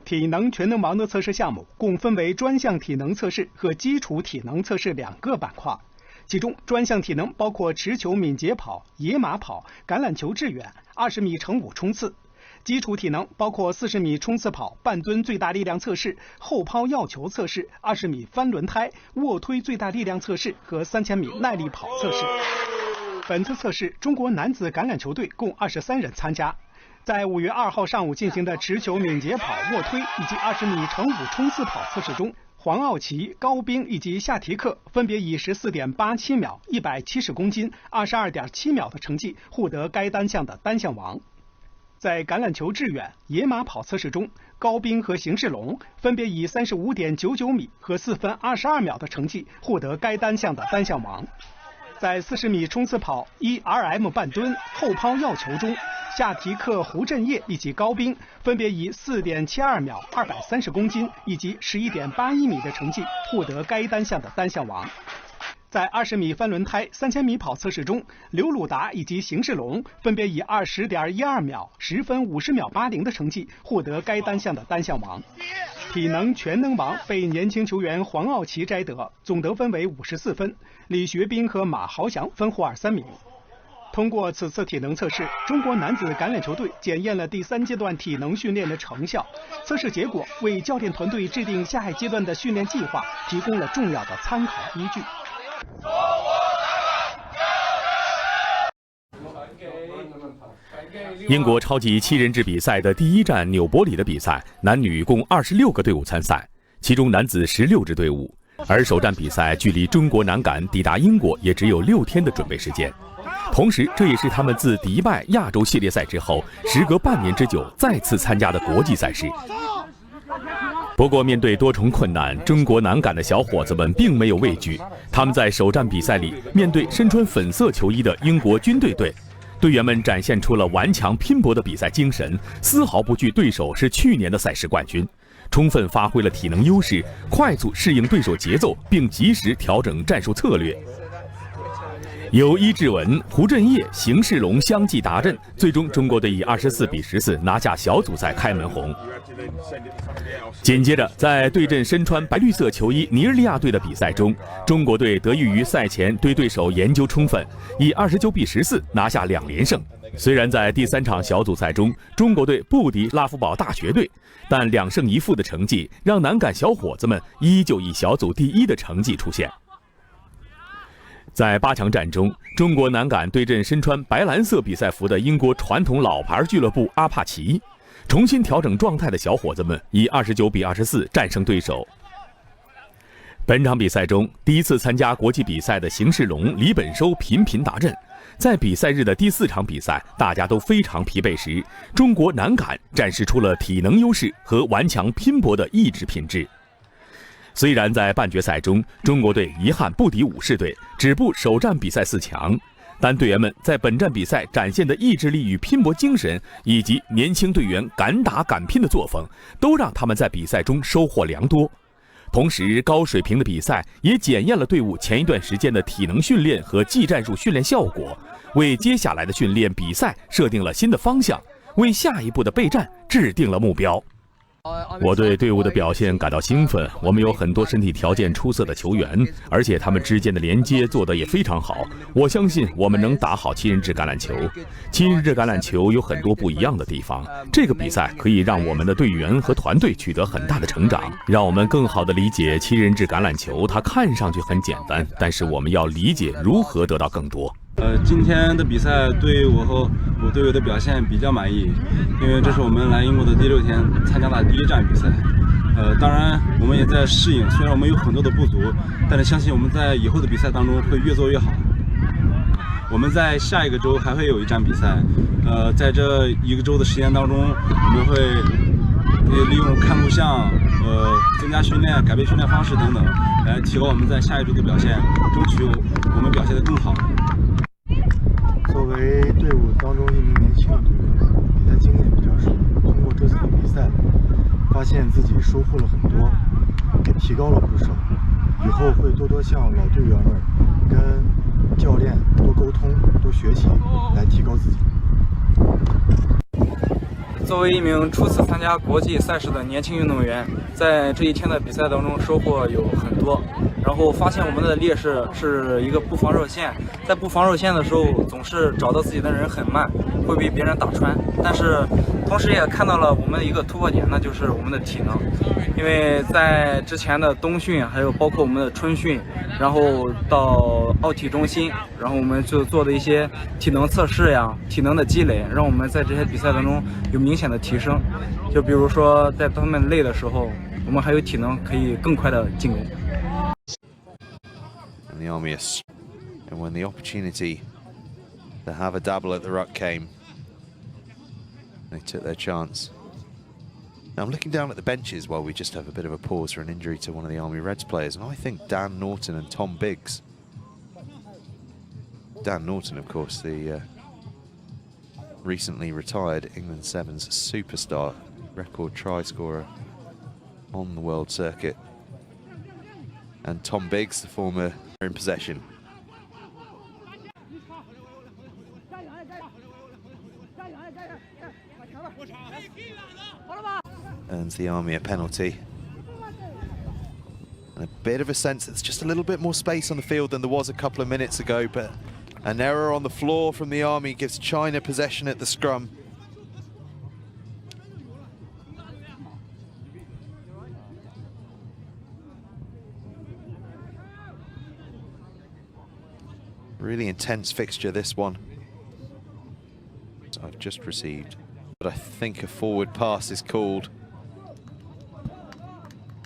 体能全能王的测试项目共分为专项体能测试和基础体能测试2个板块，其中专项体能包括持球敏捷跑、野马跑、橄榄球致远、20米乘5冲刺；基础体能包括40米冲刺跑、半蹲最大力量测试、后抛药球测试、20米翻轮胎、卧推最大力量测试和3000米耐力跑测试。本次测试，中国男子橄榄球队共23人参加。在5月2号上午进行的持球敏捷跑、卧推以及20米乘5冲刺跑测试中，黄傲奇、高冰以及夏提克分别以14.87秒、170公斤、22.7秒的成绩获得该单项的单项王。在橄榄球致远、野马跑测试中，高冰和邢世龙分别以35.99米和4分22秒的成绩获得该单项的单项王。在40米冲刺跑、1RM 半蹲、后抛药球中，夏提克、胡振业以及高冰分别以4.72秒、230公斤以及11.81米的成绩获得该单项的单项王。在20米翻轮胎、3000米跑测试中，刘鲁达以及邢世龙分别以20.12秒、10分50秒80的成绩获得该单项的单项王。体能全能王被年轻球员黄傲奇摘得，总得分为54分，李学斌和马豪祥分获2、3名。通过此次体能测试，中国男子橄榄球队检验了第3阶段体能训练的成效。测试结果为教练团队制定下一阶段的训练计划提供了重要的参考依据。英国超级7人制比赛的第1站纽伯里的比赛，男女共26个队伍参赛，其中男子16支队伍。而首站比赛距离中国男橄抵达英国也只有6天的准备时间，同时这也是他们自迪拜亚洲系列赛之后，时隔半年之久再次参加的国际赛事。不过，面对多重困难，中国男橄的小伙子们并没有畏惧。他们在首站比赛里，面对身穿粉色球衣的英国军队队，队员们展现出了顽强拼搏的比赛精神，丝毫不惧对手是去年的赛事冠军，充分发挥了体能优势，快速适应对手节奏，并及时调整战术策略。由伊志文、胡振业、邢世龙相继达阵，最终中国队以24比14拿下小组赛开门红。紧接着，在对阵身穿白绿色球衣尼日利亚队的比赛中，中国队得益于赛前对对手研究充分，以29比14拿下2连胜。虽然在第3场小组赛中，中国队不敌拉夫堡大学队，但2胜1负的成绩让男橄小伙子们依旧以小组第1的成绩出现。在8强战中，中国男橄对阵身穿白蓝色比赛服的英国传统老牌俱乐部阿帕奇，重新调整状态的小伙子们以29比24战胜对手。本场比赛中，第1次参加国际比赛的邢世龙、李本收频频达阵。在比赛日的第4场比赛，大家都非常疲惫时，中国男橄展示出了体能优势和顽强拼搏的意志品质。虽然在半决赛中，中国队遗憾不敌武士队，止步首战比赛4强，但队员们在本站比赛展现的意志力与拼搏精神，以及年轻队员敢打敢拼的作风，都让他们在比赛中收获良多。同时，高水平的比赛也检验了队伍前一段时间的体能训练和技战术训练效果，为接下来的训练比赛设定了新的方向，为下一步的备战制定了目标。我对队伍的表现感到兴奋，我们有很多身体条件出色的球员，而且他们之间的连接做得也非常好。我相信我们能打好7人制橄榄球。7人制橄榄球有很多不一样的地方，这个比赛可以让我们的队员和团队取得很大的成长，让我们更好地理解7人制橄榄球。它看上去很简单，但是我们要理解如何得到更多。今天的比赛对我和我队友的表现比较满意，因为这是我们来英国的第6天参加的第1站比赛。当然我们也在适应，虽然我们有很多的不足，但是相信我们在以后的比赛当中会越做越好。我们在下一个周还会有1站比赛，在这1个周的时间当中，我们会利用看录像、增加训练、改变训练方式等等，来提高我们在下一周的表现，争取我们表现得更好。作为队伍当中一名年轻的队员，比赛经验比较少，通过这次的比赛，发现自己收获了很多，也提高了不少。以后会多多向老队员们跟教练多沟通、多学习，来提高自己。作为一名初次参加国际赛事的年轻运动员，在这一天的比赛当中收获有很多。然后发现我们的劣势是一个不防守线，在不防守线的时候，总是找到自己的人很慢，会被别人打穿。但是同时也看到了我们的一个突破点，那就是我们的体能。因为在之前的冬训，还有包括我们的春训，然后到奥体中心，然后我们就做的一些体能测试呀、体能的积累，让我们在这些比赛当中有明显的提升。就比如说在他们累的时候，我们还有体能可以更快的进攻。And the Army, and when the opportunity to have a dabble at the ruck came, they took their chance. Now I'm looking down at the benches while we just have a bit of a pause for an injury to one of the Army Reds players, and I think Dan Norton and Tom Biggs. Dan Norton, of course, the recently retired England Sevens superstar, record try scorer on the world circuit. And Tom Biggs, the former, in possession. Earns the Army a penalty. And a bit of a sense that's just a little bit more space on the field than there was a couple of minutes ago, but an error on the floor from the Army gives China possession at the scrum. Really intense fixture, this one. So I've just received, but I think a forward pass is called.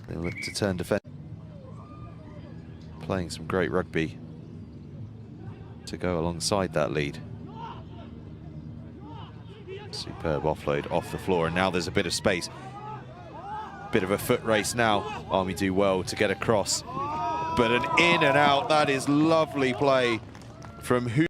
They look to turn defence. Playing some great rugby to go alongside that lead. Superb offload off the floor, and now there's a bit of space. Bit of a foot race now. Army do well to get across, but an in and out. That is lovely play from who.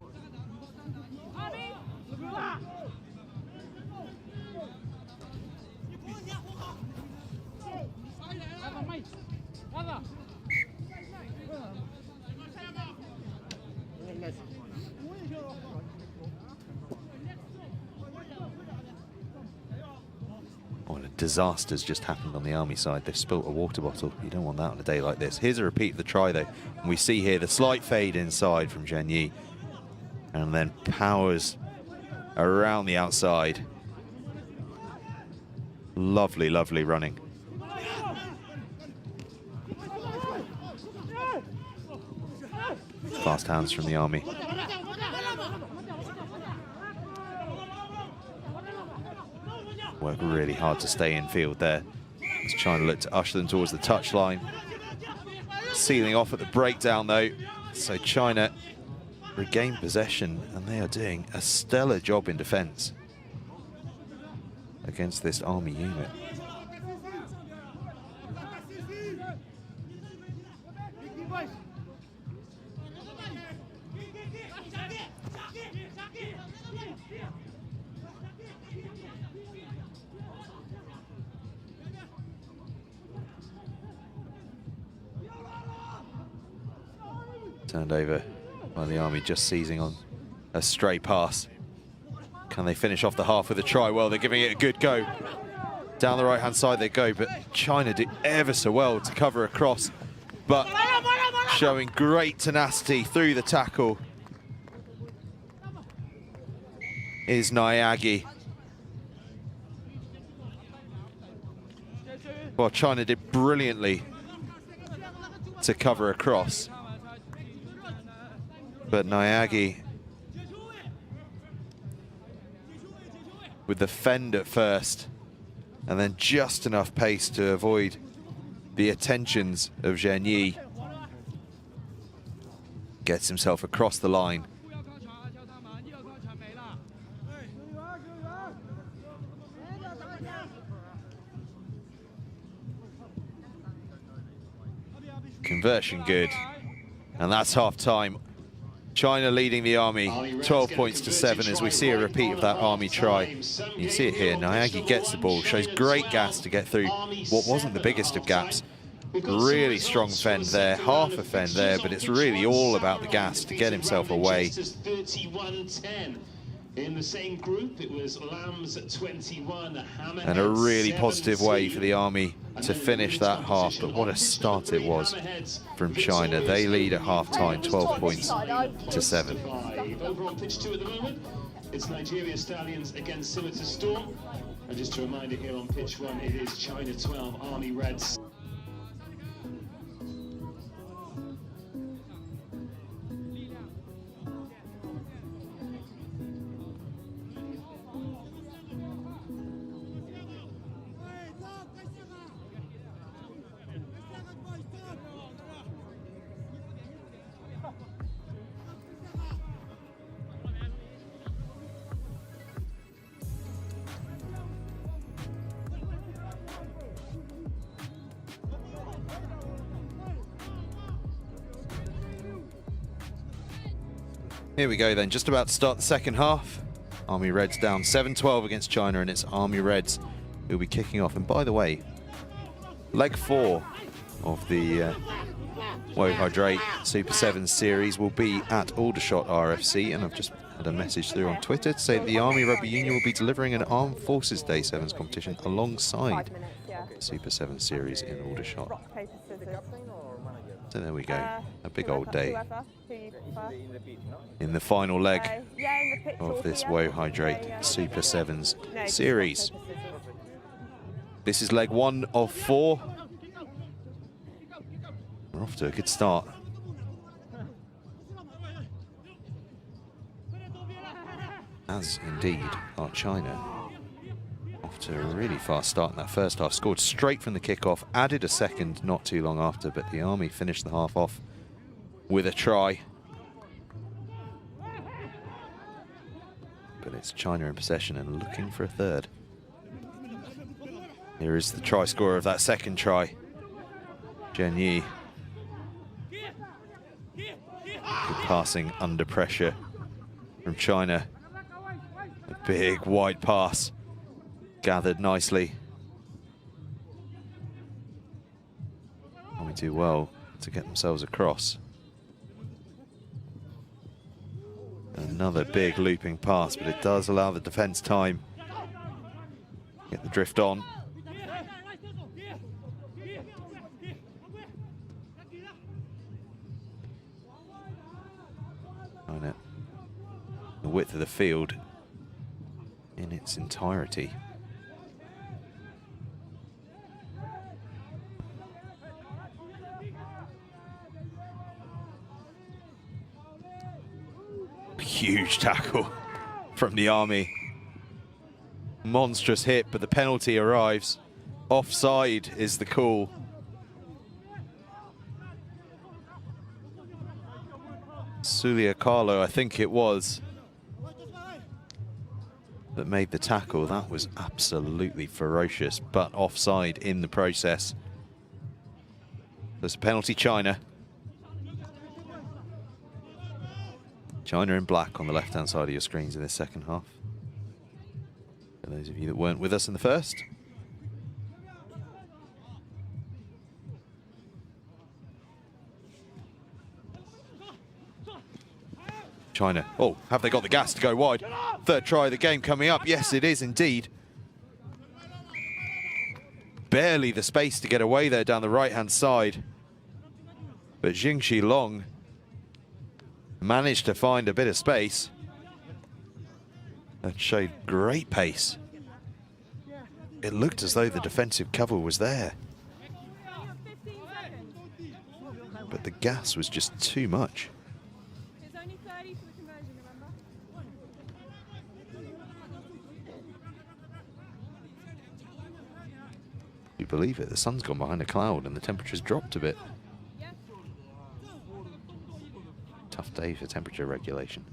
What a disaster's just happened on the Army side. They've spilt a water bottle. You don't want that on a day like this. Here's a repeat of the try though. And we see here the slight fade inside from Zheng Yi. And then powers around the outside. Lovely, lovely running. Fast hands from the Army. Work really hard to stay in field there. As China look to usher them towards the touchline. Sealing off at the breakdown though. So China regain possession, and they are doing a stellar job in defence against this Army unit. Turned over by the Army, just seizing on a stray pass. Can they finish off the half with a try? Well, they're giving it a good go. Down the right-hand side they go, but China did ever so well to cover across, but showing great tenacity through the tackle is Nyagi. Well, China did brilliantly to cover across, but Nyagi with the fend at first, and then just enough pace to avoid the attentions of Zheng Yi. Gets himself across the line. Conversion good, and that's half time. China leading the Army 12 points to 7 as we see a repeat of that Army try. You see it here, Nyagi gets the ball, shows great gas to get through what wasn't the biggest of gaps. Really strong fend there, half a fend there, but it's really all about the gas to get himself away. In the same group, it was Lambs 21, Hammerhead And a really 17. positive way for the Army to finish that half, but what a start it was from China. They lead at half-time, 12 points to 7. Over on pitch 2 at the moment, it's Nigeria Stallions against Scimitar Storm. And just a reminder here on pitch 1, it is China 12, Army Reds. Here we go then, just about to start the second half. Army Reds down 7-12 against China, and it's Army Reds who'll be kicking off. And by the way, leg 4 of the Woe Hydrate Super 7 series will be at Aldershot RFC, and I've just had a message through on Twitter to say that the Army Rugby Union will be delivering an Armed Forces Day 7s competition alongside the Super 7 series in Aldershot. So there we go, a big old day in the final leg of this Woe Hydrate Super 7s series. This is leg 1 of 4. We're off to a good start. As indeed are China. Off to a really fast start in that first half. Scored straight from the kickoff, added a second not too long after, but the Army finished the half off with a try. But it's China in possession and looking for a third. Here is the try scorer of that second try, Zhen Yi. Good passing under pressure from China. A big wide pass, gathered nicely. Army do well to get themselves across. Another big looping pass, but it does allow the defence time. Get the drift on. The width of the field in its entirety. Huge tackle from the Army. Monstrous hit, but the penalty arrives. Offside is the call. Sulia Carlo, I think it was, that made the tackle. That was absolutely ferocious, but offside in the process. There's a penalty, China. China in black on the left-hand side of your screens in this second half. For those of you that weren't with us in the first. China. Oh, have they got the gas to go wide? Third try of the game coming up. Yes, it is indeed. Barely the space to get away there down the right-hand side. But Jingxi Long managed to find a bit of space. That showed great pace. It looked as though the defensive cover was there. But the gas was just too much. You believe it, the sun's gone behind a cloud and the temperature's dropped a bit. Tough day for temperature regulation.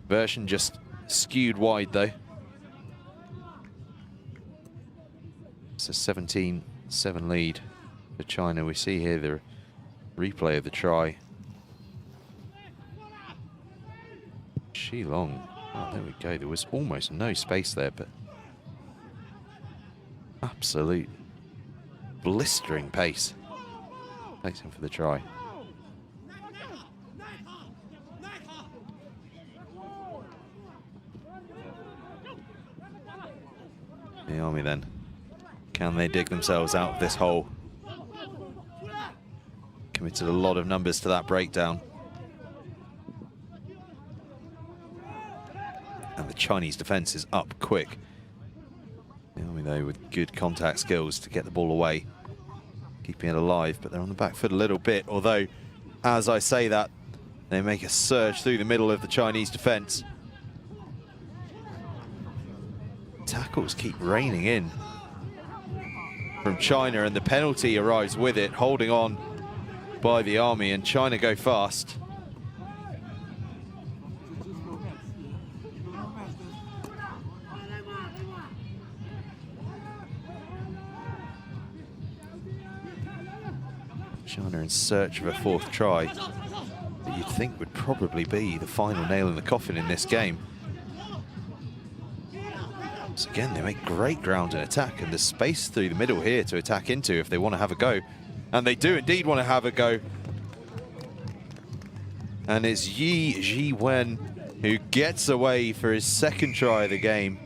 Version just skewed wide though. It's a 17-7 lead for China. We see here the replay of the try. Shi Long, oh, there we go. There was almost no space there, but absolute blistering pace. Takes him for the try. Army then. Can they dig themselves out of this hole? Committed a lot of numbers to that breakdown. And the Chinese defense is up quick. The Army though with good contact skills to get the ball away, keeping it alive, but they're on the back foot a little bit, although as I say that, they make a surge through the middle of the Chinese defense. Tackles keep raining in from China, and the penalty arrives with it, holding on by the Army, and China go fast. China in search of a fourth try that you'd think would probably be the final nail in the coffin in this game. So again, they make great ground in attack, and there's space through the middle here to attack into if they want to have a go. And they do indeed want to have a go. And it's Yi Ji-wen who gets away for his second try of the game.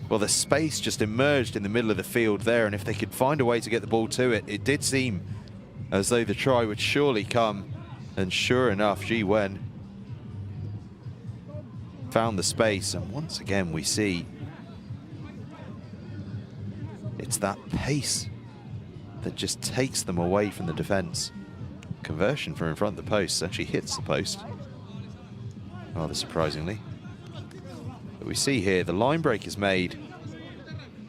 Well, the space just emerged in the middle of the field there, and if they could find a way to get the ball to it, it did seem as though the try would surely come. And sure enough, Ji-wen found the space, and once again we see it's that pace that just takes them away from the defense. Conversion from in front of the post actually hits the post, rather surprisingly. But we see here the line break is made,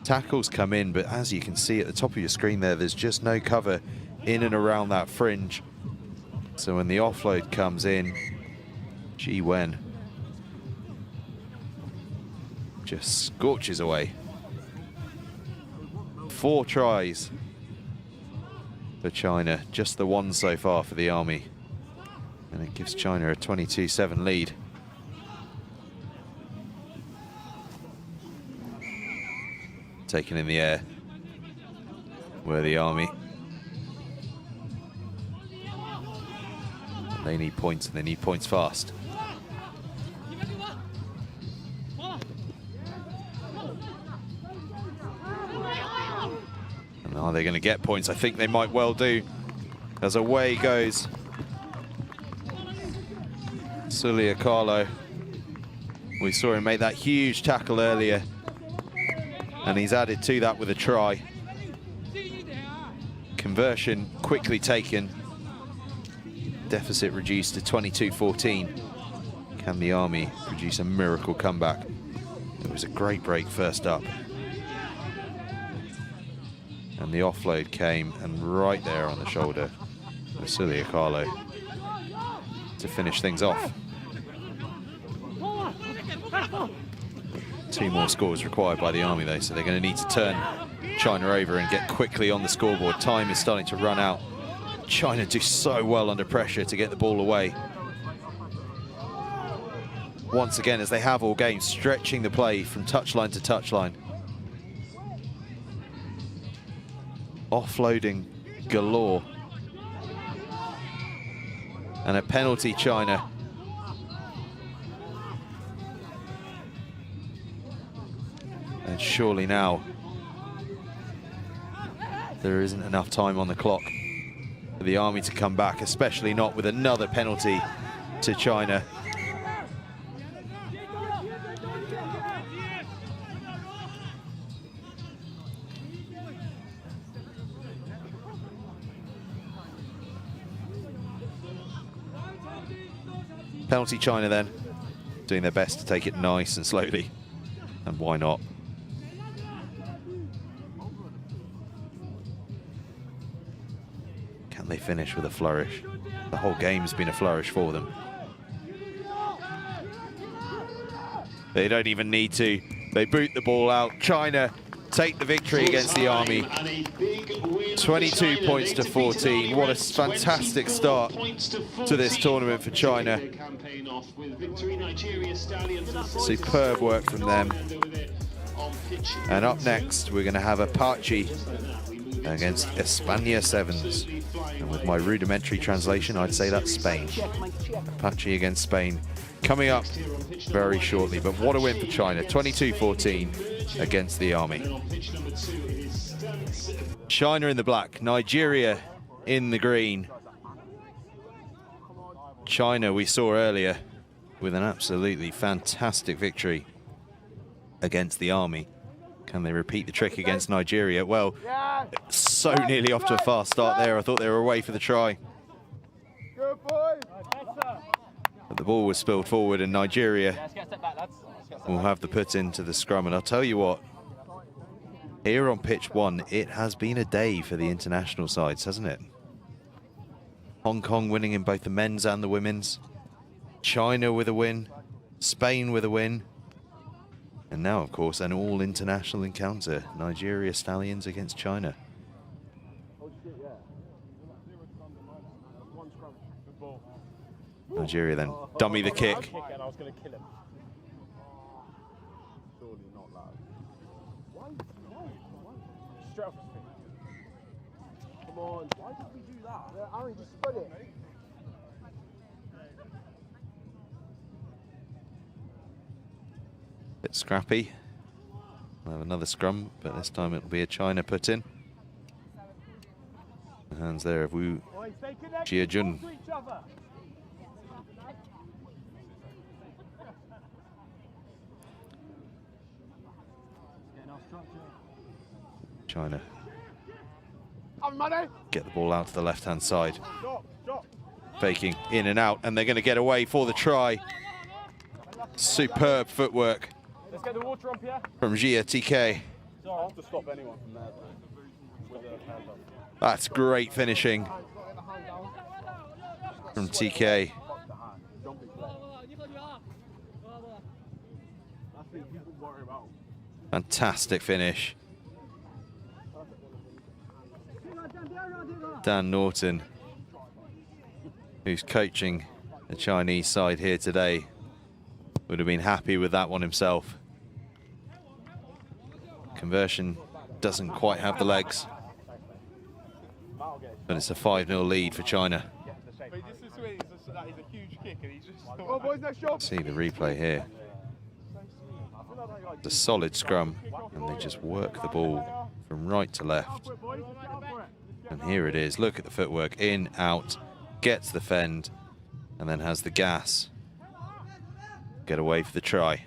tackles come in, but as you can see at the top of your screen there, there's just no cover in and around that fringe. So when the offload comes in, Ji-wen just scorches away. 4 tries for China, just the one so far for the Army. And it gives China a 22-7 lead. Taken in the air were the Army. They need points, and they need points fast. And are they going to get points? I think they might well do, as away goes Suliakalo. We saw him make that huge tackle earlier, and he's added to that with a try. Conversion quickly taken. Deficit reduced to 22-14. Can the Army produce a miracle comeback? It was a great break first up. And the offload came, and right there on the shoulder of Suliakalo to finish things off. 2 more scores required by the Army though, so they're going to need to turn China over and get quickly on the scoreboard. Time is starting to run out. China do so well under pressure to get the ball away. Once again, as they have all game, stretching the play from touchline to touchline. Offloading galore. And a penalty, China. And surely now there isn't enough time on the clock for the Army to come back, especially not with another penalty to China. Penalty China then, doing their best to take it nice and slowly, and why not? Can they finish with a flourish? The whole game's been a flourish for them. They don't even need to. They boot the ball out. China take the victory against the Army. 22 points to 14. What a fantastic start to this tournament for China. Superb work from them. And up next, we're going to have Apache against España Sevens. And with my rudimentary translation, I'd say that's Spain. Apache against Spain coming up very shortly. But what a win for China, 22-14 against the Army. China in the black, Nigeria in the green. China, we saw earlier, with an absolutely fantastic victory against the Army. Can they repeat the trick against Nigeria? Well, so nearly off to a fast start there. I thought they were away for the try. But the ball was spilled forward and Nigeria will have the put into the scrum. And I'll tell you what, here on pitch one, it has been a day for the international sides, hasn't it? Hong Kong winning in both the men's and the women's. China with a win. Spain with a win. And now, of course, an all-international encounter. Nigeria Stallions against China. Nigeria then dummy the kick. Come on, why did we do that? Yeah, Aaron, just spread it. Bit scrappy. We'll have another scrum, but this time it'll be a China put in. The hands there of Wu Jiajun. China get the ball out to the left-hand side. Faking in and out, and they're going to get away for the try. Superb footwork from Jia TK. That's great finishing from TK. Fantastic finish. Dan Norton, who's coaching the Chinese side here today, would have been happy with that one himself. Conversion doesn't quite have the legs, but it's a 5-0 lead for China. See the replay here. It's a solid scrum, and they just work the ball from right to left. And here it is. Look at the footwork. In, out, gets the fend, and then has the gas. Get away for the try.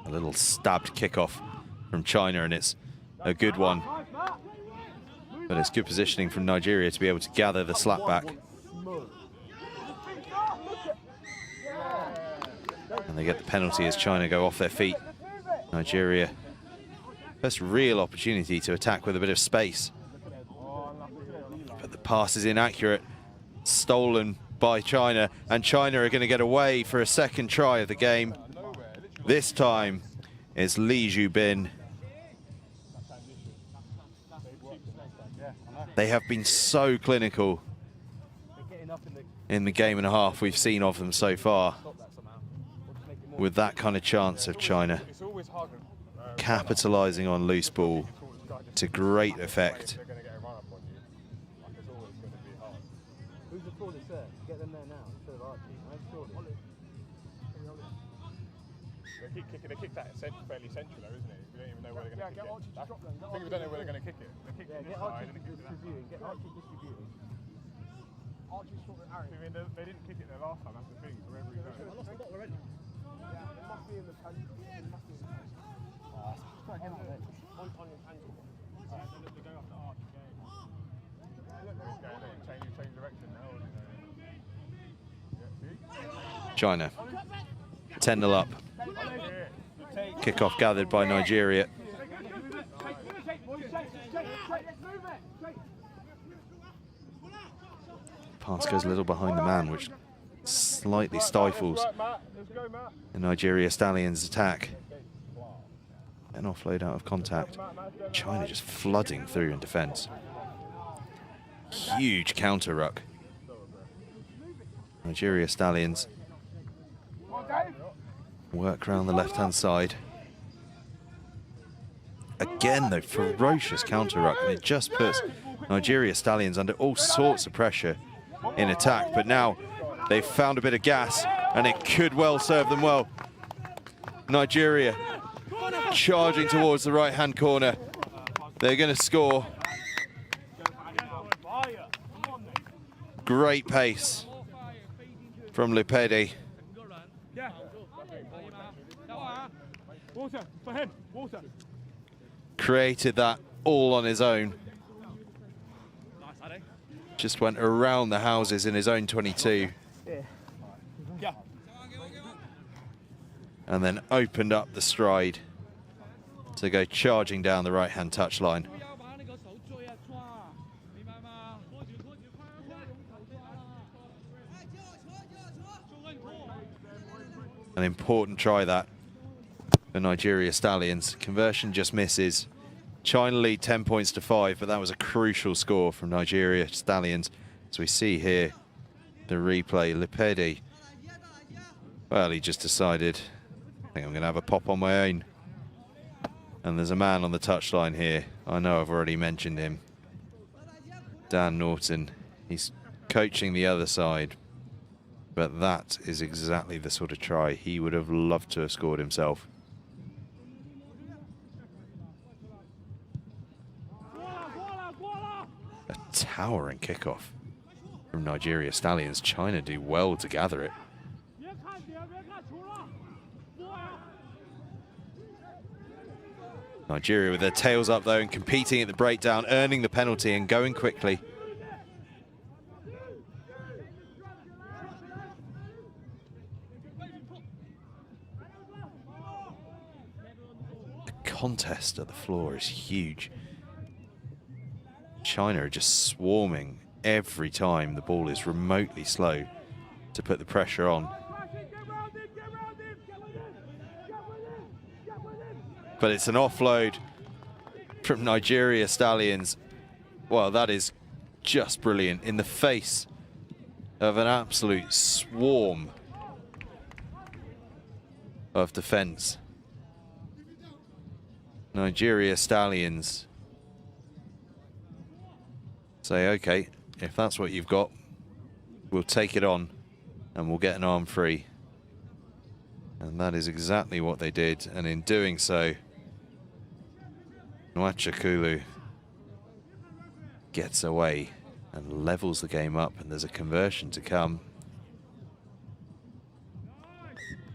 A little stabbed kickoff from China, and it's a good one. But it's good positioning from Nigeria to be able to gather the slap back. And they get the penalty as China go off their feet. Nigeria, first real opportunity to attack with a bit of space. But the pass is inaccurate. Stolen by China, and China are going to get away for a second try of the game. This time it's Li Zhubin. They have been so clinical in the game and a half we've seen of them so far. With that kind of chance of China capitalising on loose ball to great effect. They kick that fairly central, though, isn't it? We don't even know where they're going to kick it. I think we don't know where they're going to kick it. They kick it this side and they kick it that side. Get Archie distributing. Archie's sort of Aaron. I mean, they didn't kick it there last time, that's the thing. So wherever he goes. I lost a lot already. Yeah, it must be in the pen. It must be in the pen. Try again on it. On your ankle. Alright, so look, they're going after Archie. Look, they're going to change direction now. China 10-0 up. Kickoff gathered by Nigeria. Pass goes a little behind the man, which slightly stifles the Nigeria Stallions' attack. An offload out of contact. China just flooding through in defence. Huge counter ruck. Nigeria Stallions work around the left-hand side. again, though, ferocious counter ruck, and it just puts Nigeria Stallions under all sorts of pressure in attack. But now they've found a bit of gas, and it could well serve them well. Nigeria charging towards the right-hand corner. They're going to score. Great pace from Lupedi. Created that all on his own. Just went around the houses in his own 22. And then opened up the stride to go charging down the right-hand touchline. An important try that for Nigeria Stallions. Conversion just misses. China lead 10 points to 5, but that was a crucial score from Nigeria Stallions. As we see here, the replay, Lupedi, well, he just decided, I think I'm going to have a pop on my own. And there's a man on the touchline here. I know I've already mentioned him. Dan Norton. He's coaching the other side. But that is exactly the sort of try he would have loved to have scored himself. A towering kickoff from Nigeria Stallions. China do well to gather it. Nigeria with their tails up though and competing at the breakdown, earning the penalty and going quickly. The contest at the floor is huge. China are just swarming every time the ball is remotely slow to put the pressure on. But it's an offload from Nigeria Stallions. Well, that is just brilliant in the face of an absolute swarm of defense. Nigeria Stallions say, okay, if that's what you've got, we'll take it on and we'll get an arm free. And that is exactly what they did. And in doing so, Nwachukwu gets away and levels the game up, and there's a conversion to come.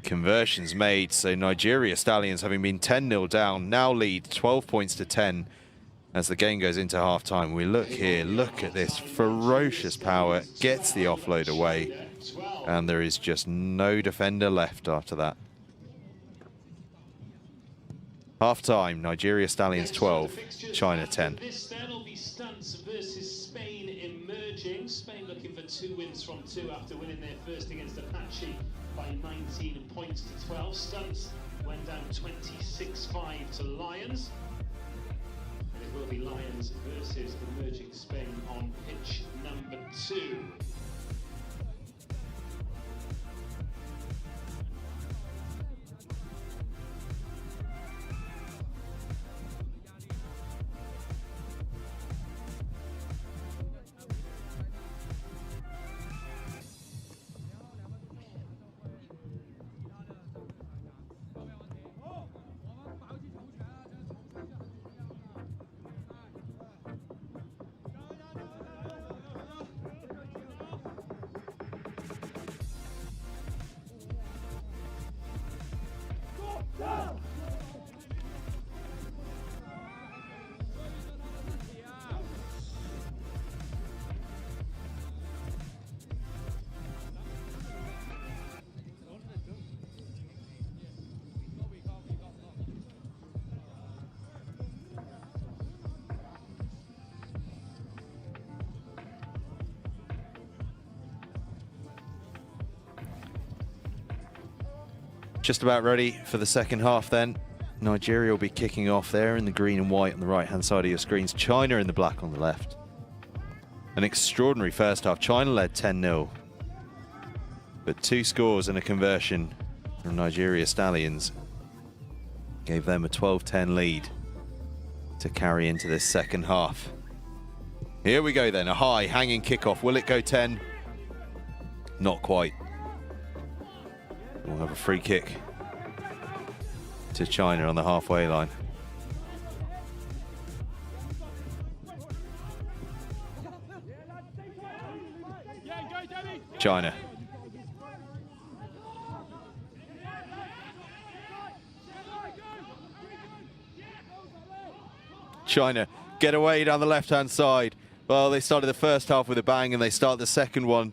Conversions made, so Nigeria Stallions, having been 10-0 down, now lead 12 points to 10 as the game goes into half-time. We look here, look at this ferocious power, gets the offload away, and there is just no defender left after that. Half-time, Nigeria Stallions 12, China 10. This then will be Stunts versus Spain emerging. Spain looking for 2 wins from 2 after winning their first against Apache by 19 points to 12. Stunts went down 26-5 to Lions. And it will be Lions versus emerging Spain on pitch number 2. Just about ready for the second half then. Nigeria will be kicking off there in the green and white on the right-hand side of your screens. China in the black on the left. An extraordinary first half. China led 10-0. But 2 scores and a conversion from Nigeria Stallions gave them a 12-10 lead. to carry into this second half. Here we go then, a high hanging kickoff. Will it go 10? Not quite. We'll have a free kick to China on the halfway line. China. China get away down the left-hand side. Well, they started the first half with a bang and they start the second one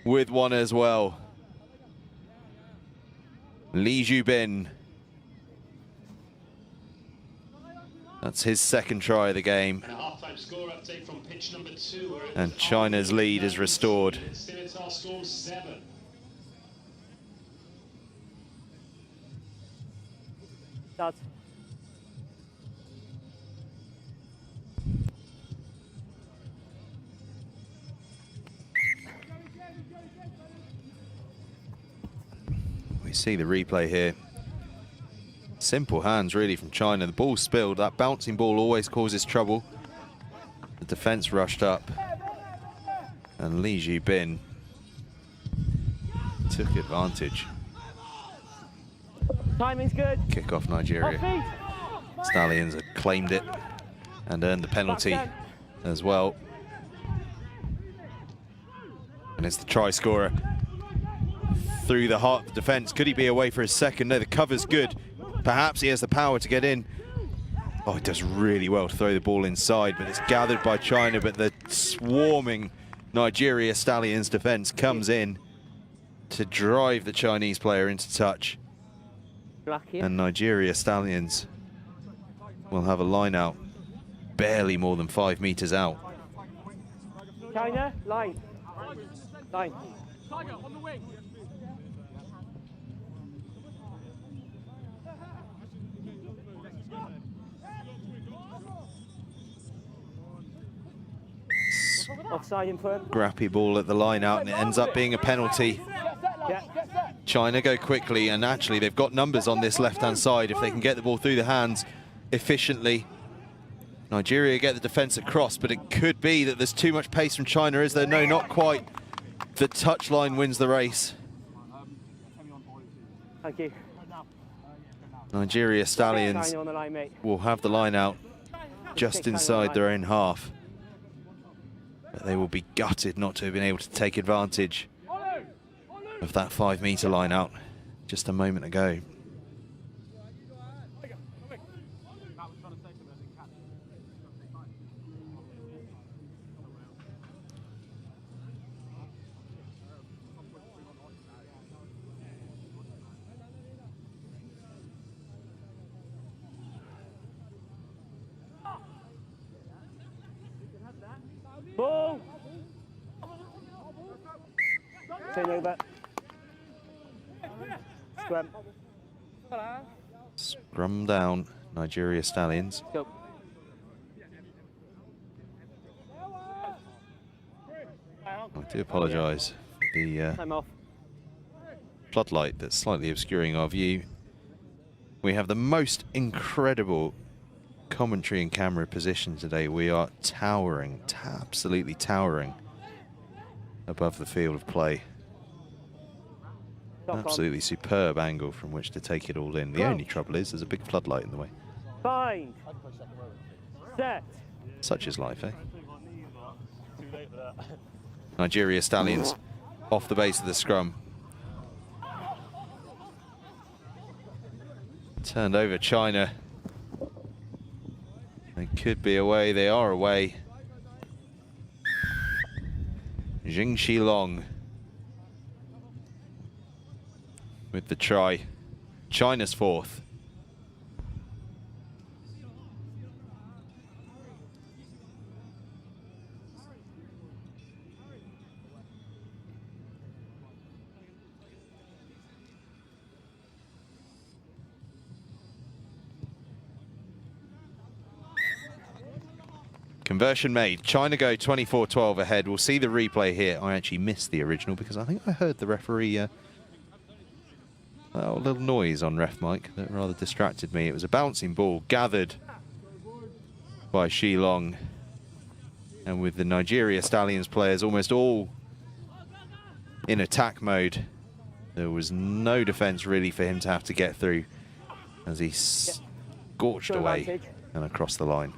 with one as well. Li Jubin. That's his second try of the game. And a half-time score update from pitch number 2. And China's lead is restored. Scimitar Storm 7. Start. We see the replay here. Simple hands really from China. The ball spilled. That bouncing ball always causes trouble. The defense rushed up. And Li Jubin took advantage. Timing's good. Kick off Nigeria. Stallions have claimed it and earned the penalty as well. And it's the try scorer through the heart of the defense. Could he be away for his second? No, the cover's good. Perhaps he has the power to get in. Oh, he does really well to throw the ball inside, but it's gathered by China, but the swarming Nigeria Stallions defense comes in to drive the Chinese player into touch. And Nigeria Stallions will have a line out barely more than 5 meters out. China, line. Line. Offside in front. Scrappy ball at the line out, and it ends up being a penalty. China go quickly, and actually they've got numbers on this left-hand side. If they can get the ball through the hands efficiently, Nigeria get the defense across, but it could be that there's too much pace from China, is there? No, not quite. The touchline wins the race. Thank you. Nigeria Stallions On the line, mate. will have the line out just inside their own half. But they will be gutted not to have been able to take advantage of that 5 meter line out just a moment ago. Ball. Turn over. Scrum. Scrum down, Nigeria Stallions. Go. I do apologise for the Time off. floodlight that's slightly obscuring our view. We have the most incredible commentary and camera position today. We are towering, absolutely towering above the field of play. Absolutely superb angle from which to take it all in. The only trouble is there's a big floodlight in the way. Bind. Set. Such is life, eh? Nigeria Stallions off the base of the scrum. Turned over China. They could be away. They are away. Jing Shilong with the try. China's fourth. Conversion made. China go 24-12 ahead. We'll see the replay here. I actually missed the original because I think I heard the referee a little noise on ref mic that rather distracted me. It was a bouncing ball gathered by Shilong. And with the Nigeria Stallions players almost all in attack mode, there was no defence really for him to have to get through as he scorched away and across the line.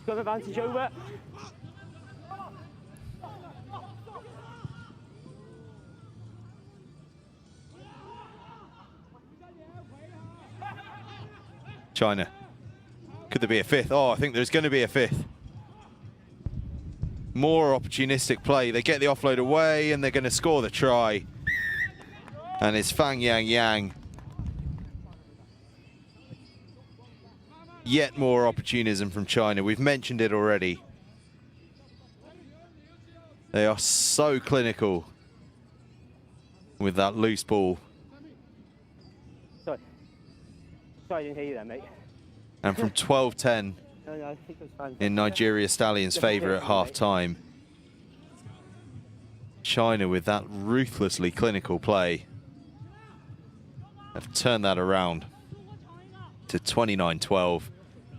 Got advantage over. China. Could there be a fifth? Oh, I think there's going to be a fifth. More opportunistic play. They get the offload away and they're going to score the try. And it's Fang Yang. Yet more opportunism from China. We've mentioned it already. They are so clinical with that loose ball. Sorry, I didn't hear you there, mate. And from 12-10 No, I think it was fine. in Nigeria Stallions' favour at half-time. China, with that ruthlessly clinical play, have turned that around to 29-12.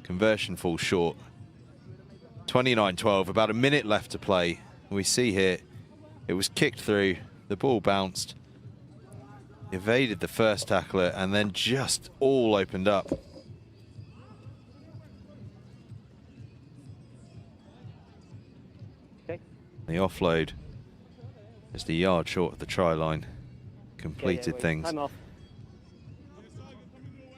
Conversion falls short. 29-12, about a minute left to play. We see here, it was kicked through, the ball bounced, evaded the first tackler, and then just all opened up. The offload just a yard short of the try line. Completed things. Time off.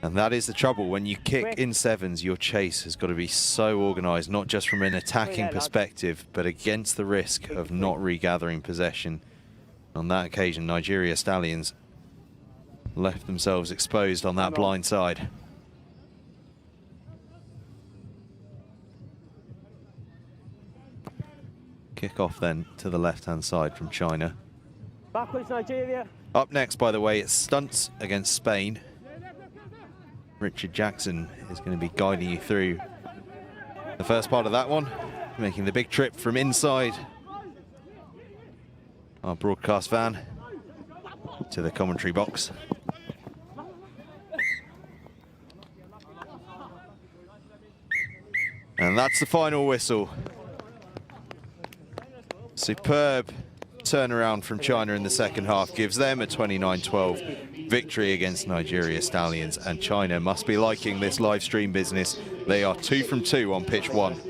And that is the trouble. When you kick in sevens, your chase has got to be so organised, not just from an attacking perspective, but against the risk of not regathering possession. On that occasion, Nigeria Stallions left themselves exposed on that blind side. Kick off then to the left-hand side from China. Backwards, Nigeria. Up next, by the way, it's stunts against Spain. Richard Jackson is going to be guiding you through the first part of that one, making the big trip from inside our broadcast van to the commentary box. And that's the final whistle. Superb turnaround from China in the second half gives them a 29-12 victory against Nigeria Stallions, and China must be liking this live stream business. They are 2 from 2 on pitch 1.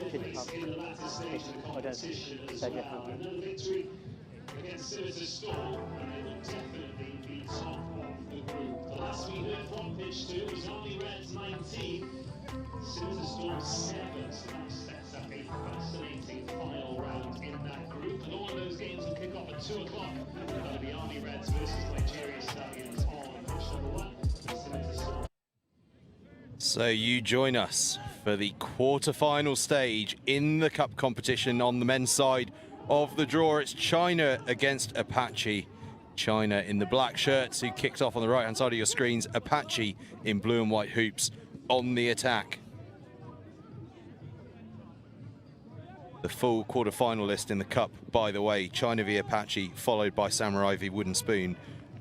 So you join us for the quarter-final stage in the cup competition on the men's side of the draw. It's China against Apache. China in the black shirts, who kicked off on the right-hand side of your screens. Apache in blue and white hoops on the attack. The full quarter-final list in the cup, by the way. China v Apache, followed by Samurai v Wooden Spoon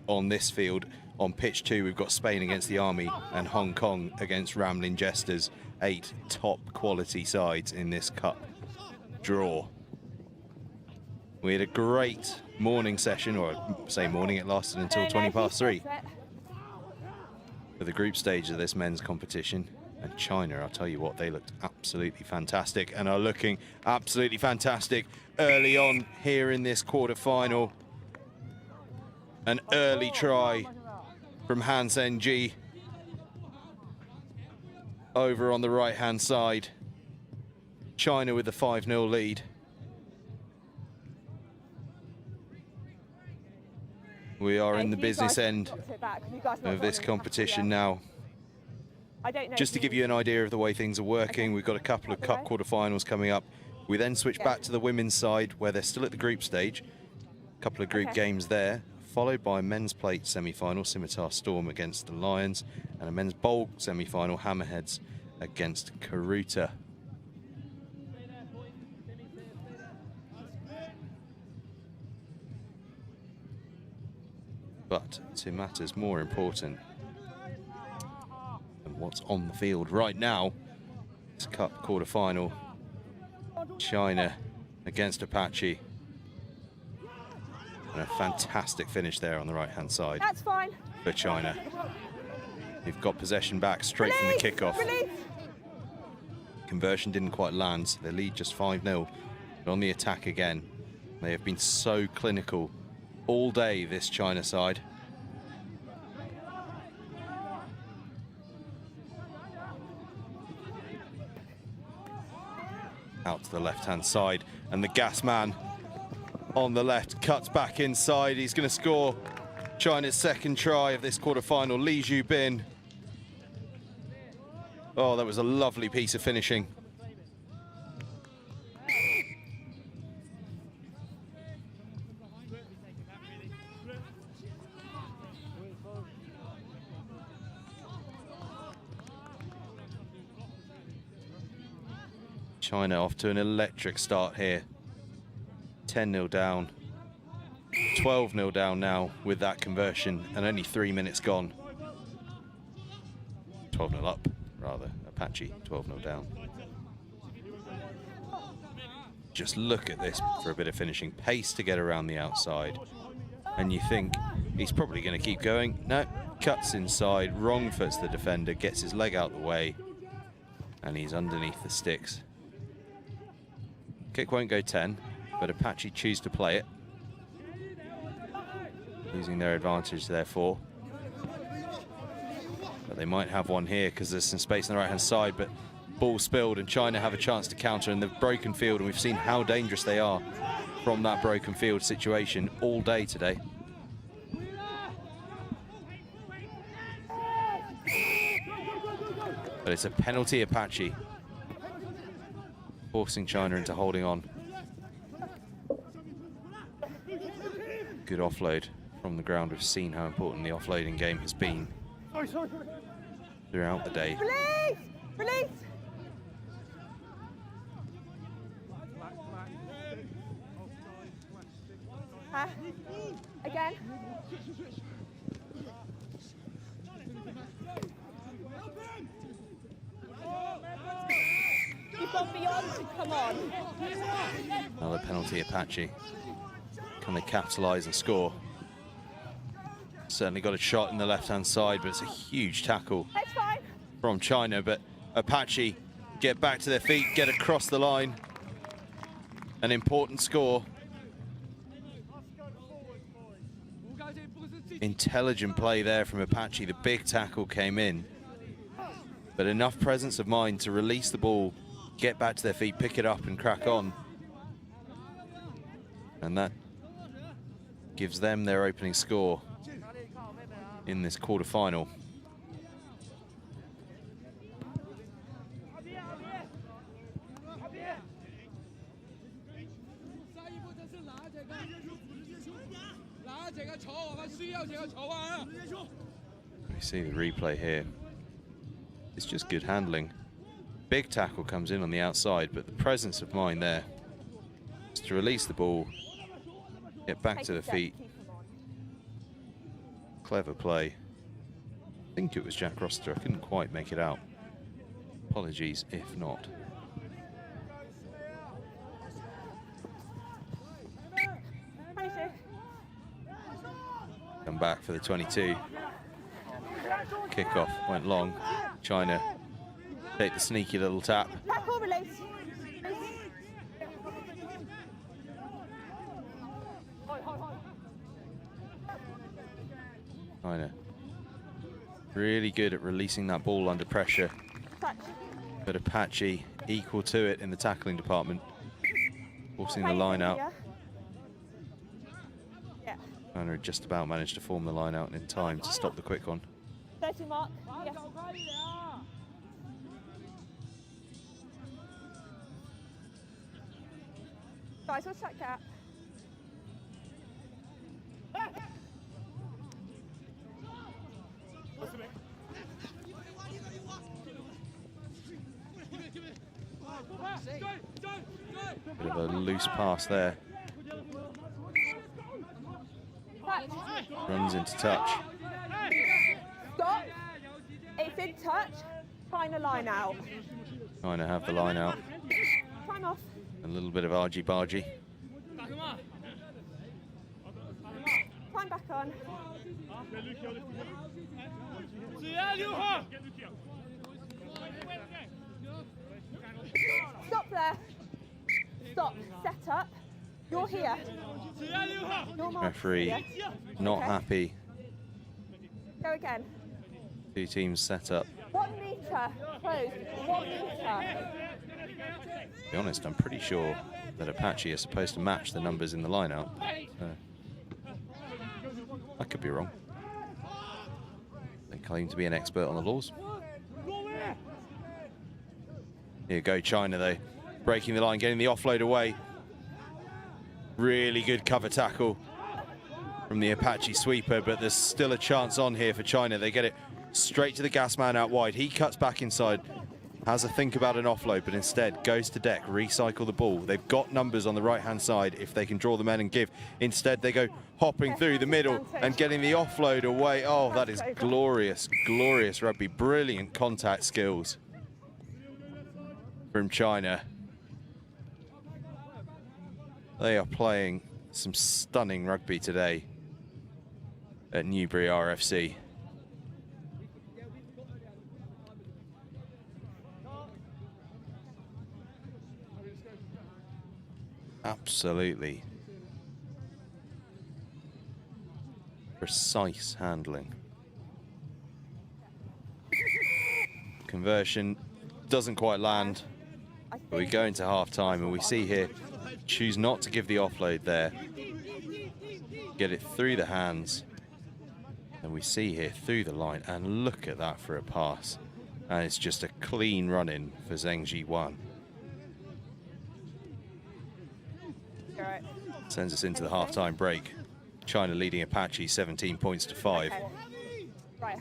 on this field. On pitch 2, we've got Spain against the Army and Hong Kong against Ramblin' Jesters. 8 top quality sides in this cup draw. We had a great morning session, or I say morning, it lasted until 3:20 for the group stage of this men's competition. And China, I'll tell you what, they looked absolutely fantastic and are looking absolutely fantastic early on here in this quarter-final. An early try from Han Sen-ji over on the right-hand side. China with the 5-0 lead. We are in the business end of this competition now. Just to give you an idea of the way things are working, we've got a couple of cup quarterfinals coming up. We then switch back to the women's side, where they're still at the group stage. A couple of group games there, followed by a men's plate semi-final, Scimitar Storm against the Lions, and a men's bowl semi-final, Hammerheads against Karuta. But to matters more important, what's on the field right now. It's Cup quarter-final. China against Apache. And a fantastic finish there on the right-hand side. That's fine. For China. They've got possession back straight from the kickoff. Conversion didn't quite land, so they lead just 5-0. But on the attack again, they have been so clinical all day, this China side. Out to the left-hand side, and the gas man on the left cuts back inside. He's going to score China's second try of this quarter-final. Li Zhubin. Oh, that was a lovely piece of finishing. China off to an electric start here. 10-0 down. 12-0 down now with that conversion, and only 3 minutes gone. 12-0 up, rather. Apache 12-0 down. Just look at this for a bit of finishing. Pace to get around the outside. And you think he's probably going to keep going. No, cuts inside, wrong foots the defender, gets his leg out the way, and he's underneath the sticks. Kick won't go 10, but Apache choose to play it. Losing their advantage, therefore. But they might have one here because there's some space on the right-hand side, but ball spilled and China have a chance to counter in the broken field, and we've seen how dangerous they are from that broken field situation all day today. But it's a penalty Apache, forcing China into holding on. Good offload from the ground. We've seen how important the offloading game has been throughout the day. Release! Release! Again. You've gone beyond, come on. Another penalty Apache. Can they capitalise and score? Certainly got a shot in the left-hand side, but it's a huge tackle from China. But Apache get back to their feet, get across the line. An important score. Intelligent play there from Apache. The big tackle came in, but enough presence of mind to release the ball, get back to their feet, pick it up and crack on. And that gives them their opening score in this quarter-final. We see the replay here. It's just good handling. Big tackle comes in on the outside, but the presence of mind there is to release the ball, get back to the feet. Clever play. I think it was Jack Rossiter. I couldn't quite make it out. Apologies if not. Come back for the 22. Kickoff went long. China take the sneaky little tap. China really good at releasing that ball under pressure, but Apache equal to it in the tackling department, forcing the line out. China just about managed to form the line out in time to stop the quick one. 30 mark. Yeah. Guys, what's that gap? Bit of a loose pass there. Runs into touch. Stop. It's in touch. Find a line out. Trying to have the line out. Time off. A little bit of argy-bargy. Time back on. Stop there. Stop. Set up. You're here. Referee not happy. Go again. Two teams set up. 1 metre. Close. 1 metre. To be honest, I'm pretty sure that Apache are supposed to match the numbers in the line-out. I could be wrong. They claim to be an expert on the laws. Here go China though, breaking the line, getting the offload away. Really good cover tackle from the Apache sweeper, but there's still a chance on here for China. They get it straight to the gas man out wide. He cuts back inside, has a think about an offload, but instead goes to deck, recycle the ball. They've got numbers on the right-hand side if they can draw the men and give. Instead, they go hopping through the middle and getting the offload away. Oh, that is glorious, glorious rugby. Brilliant contact skills from China. They are playing some stunning rugby today at Newbury RFC. Absolutely precise handling. Conversion doesn't quite land, but we go into half time and we see here, choose not to give the offload there. Get it through the hands. And we see here through the line, and look at that for a pass. And it's just a clean run-in for Zheng Ji-wan. Sends us into the half-time break. China leading Apache 17 points to 5. Okay. Right.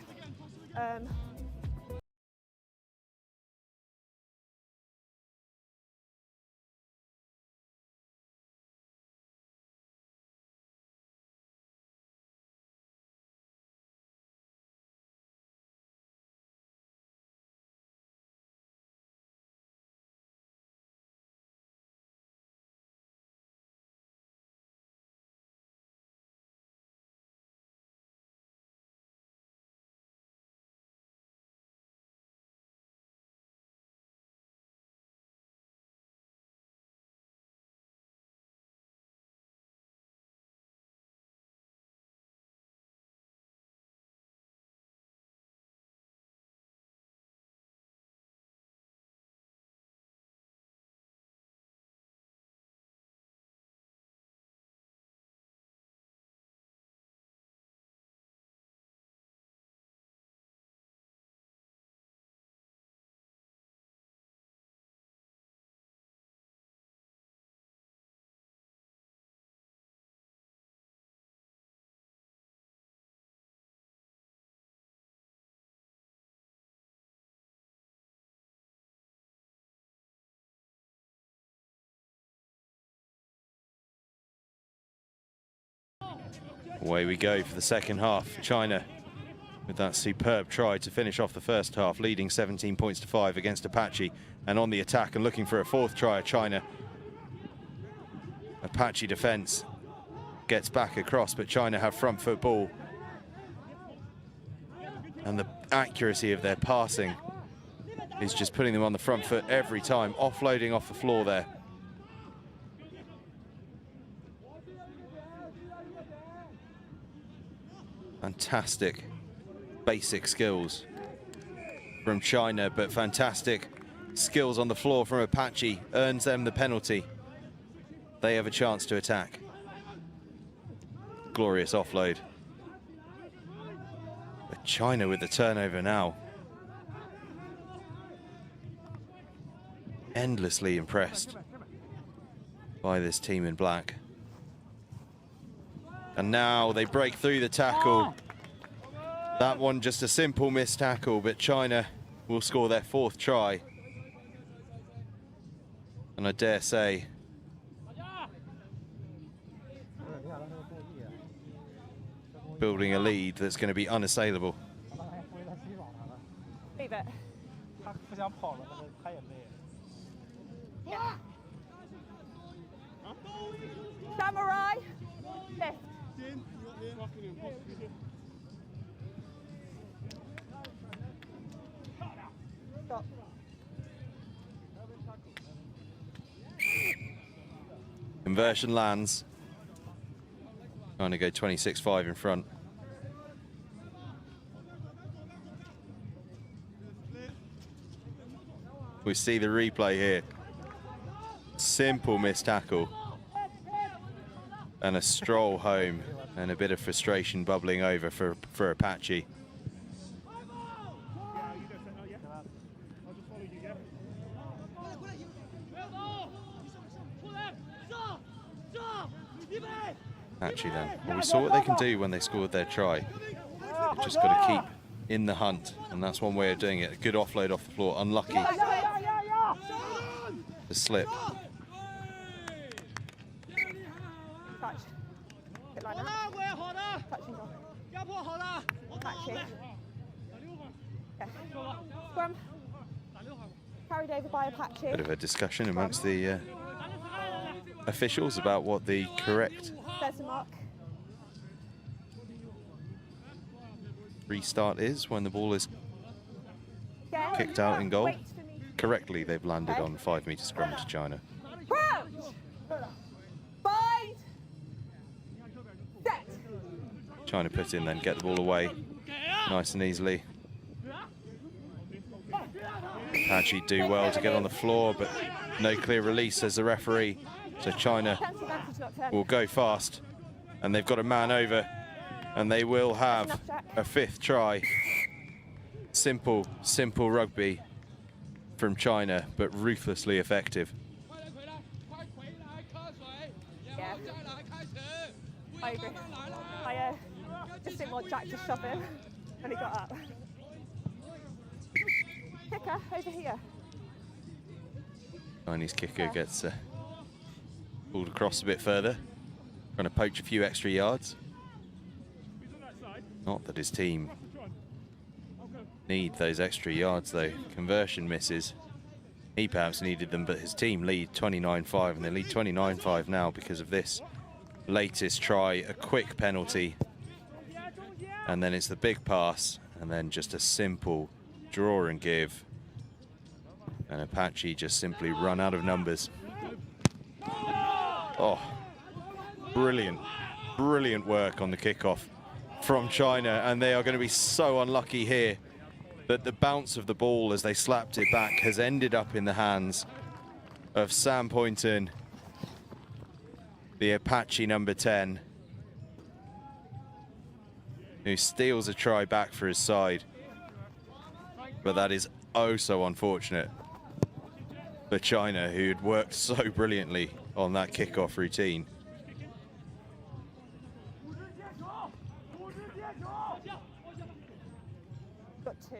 Away we go for the second half. China with that superb try to finish off the first half, leading 17 points to 5 against Apache, and on the attack and looking for a fourth try at China. Apache defense gets back across, but China have front foot ball. And the accuracy of their passing is just putting them on the front foot every time, offloading off the floor there. Fantastic basic skills from China, but fantastic skills on the floor from Apache earns them the penalty. They have a chance to attack. Glorious offload. But China with the turnover now. Endlessly impressed by this team in black. And now they break through the tackle. That one just a simple missed tackle, but China will score their fourth try. And I dare say, building a lead that's going to be unassailable. Leave it. 跑了，但是他也累。Samurai. Lift. Stop. Conversion lands. Trying to go 26-5 in front. We see the replay here. Simple missed tackle. And a stroll home, and a bit of frustration bubbling over for Apache. Apache then. Well, we saw what they can do when they scored their try. They've just got to keep in the hunt, and that's one way of doing it. A good offload off the floor, unlucky to slip. Touch. Hit line up. Touching off. Patchy. Okay. Scrum. Carried over by Apache. Bit of a discussion amongst the officials about what the correct There's the mark. restart is when the ball is Again. kicked out in goal. Wait for me. Correctly, they've landed on 5-metre scrum to China. Crouch. Bind. Set. China put in, then get the ball away nice and easily. Apache do well to get on the floor, but no clear release, says the referee. So China will go fast, and they've got a man over, and they will have a 5th try. Simple rugby from China, but ruthlessly effective. Yeah. I agree. I just didn't want Jack to shove him when he got up. Kicker, over here. Chinese kicker gets pulled across a bit further, trying to poach a few extra yards. Not that his team need those extra yards though. Conversion misses. He perhaps needed them, but his team lead 29-5, and they lead 29-5 now because of this latest try, a quick penalty, and then it's the big pass, and then just a simple draw and give, and Apache just simply run out of numbers. Oh, brilliant work on the kickoff from China, and they are going to be so unlucky here that the bounce of the ball as they slapped it back has ended up in the hands of Sam Poynton, the Apache number 10, who steals a try back for his side. But that is oh so unfortunate for China, who'd worked so brilliantly on that kickoff routine. Got 2.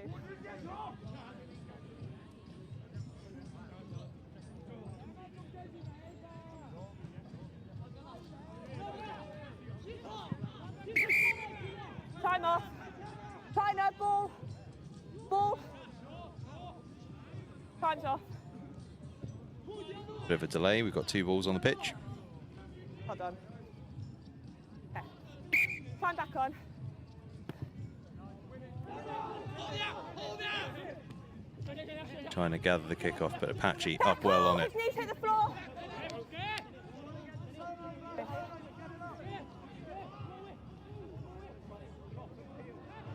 Time off. China, ball. Ball. Time's off. Bit of a delay, we've got 2 balls on the pitch. Well done. Okay. Time back on. Trying to gather the kickoff, but Apache up well on it. Knees hit the floor.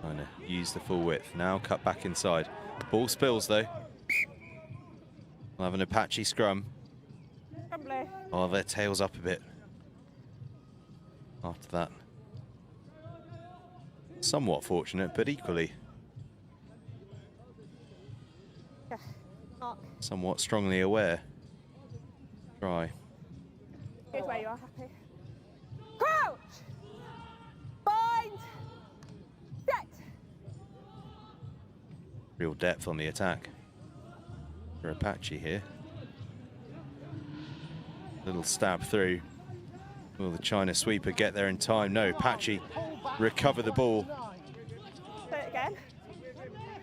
Trying to use the full width. Now cut back inside. Ball spills though. We'll have an Apache scrum. Crumbly. Oh, their tails up a bit after that. Somewhat fortunate, but equally Yeah. Mark. somewhat strongly aware. Try. Here's where you are happy. Crouch. Bind. Set. Real depth on the attack for Apache here. Little stab through. Will the China sweeper get there in time? No, Apache recover the ball Say it again.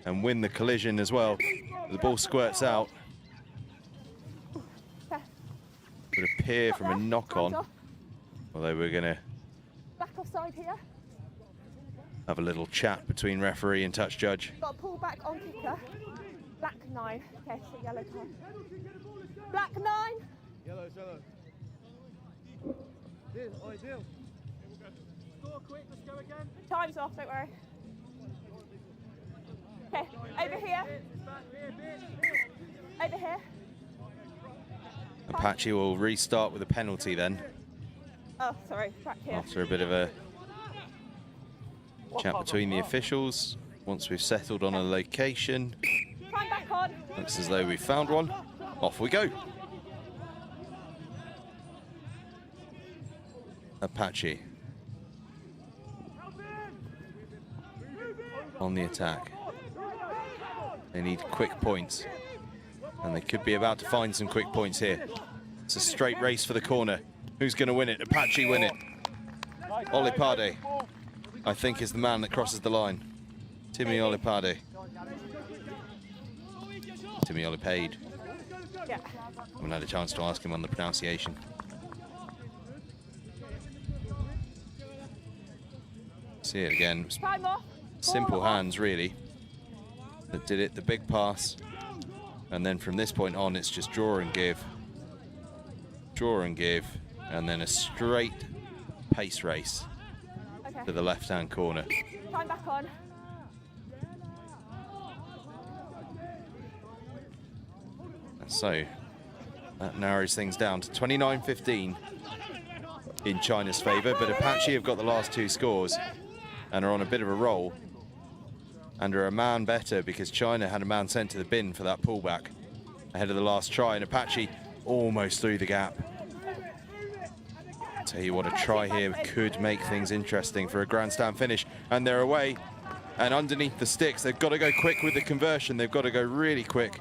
and win the collision as well. The ball squirts out. Would appear from a knock-on. Although we're going to back offside here. Have a little chat between referee and touch judge. Got a pull back on kicker. Black 9. Okay, so yellow card. Black 9. Yellow. Ideal. Score quick, let's go again. Time's off, don't worry. Okay, over here. Over here. Apache will restart with a penalty then. Oh, sorry, back here. After a bit of a chat between the officials. Once we've settled on a location. Time back on. Looks as though we've found one. Off we go. Apache on the attack. They need quick points, and they could be about to find some quick points here. It's a straight race for the corner. Who's going to win it? Apache win it. Olipade, I think, is the man that crosses the line. Timmy Olipade. Timmy Olipade. Yeah. I haven't had a chance to ask him on the pronunciation. See it again. Simple hands, really, that did it. The big pass. And then from this point on, it's just draw and give. Draw and give. And then a straight pace race to the left-hand corner. Time back on. So that narrows things down to 29-15 in China's favour, but Apache have got the last two scores and are on a bit of a roll and are a man better because China had a man sent to the bin for that pullback ahead of the last try, and Apache almost through the gap. Tell you what, a try here could make things interesting for a grandstand finish, and they're away and underneath the sticks. They've got to go quick with the conversion. They've got to go really quick.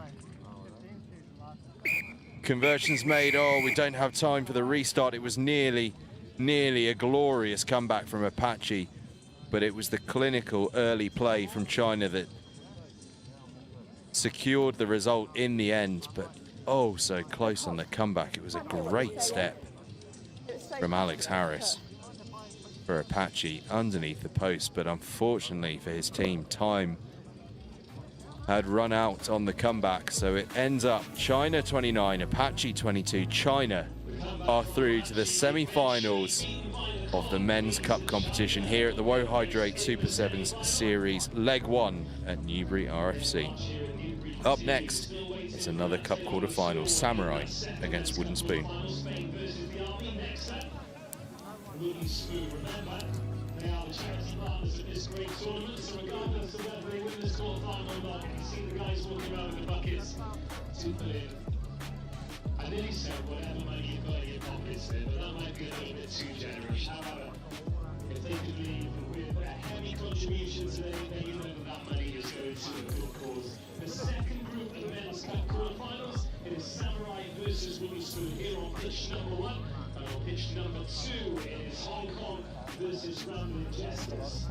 Conversions made. Oh, we don't have time for the restart. It was nearly a glorious comeback from Apache, but it was the clinical early play from China that secured the result in the end, but oh, so close on the comeback. It was a great step from Alex Harris for Apache underneath the post, but unfortunately for his team, time had run out on the comeback, so it ends up China 29, Apache 22. China are through to the semi-finals of the men's cup competition here at the Woe Hydrate Super Sevens Series Leg 1 at Newbury RFC. Up next, it's another cup quarter-final, Samurai against Wooden Spoon. Wooden Spoon, remember, they are the charity partners of this great tournament, so regardless of whether they win this quarter-final or not, you can see the guys walking around with the buckets to put in. I nearly said whatever money you've got in your pockets there, but that might be a little bit too generous. However, if they could leave with a heavy contribution today, then you know that money is going to a good cause. The second group of the men's cup quarter-finals, it is Samurai versus Wooden Spoon here on pitch number 1. And on pitch number 2, it is Hong Kong versus Rugby Justice.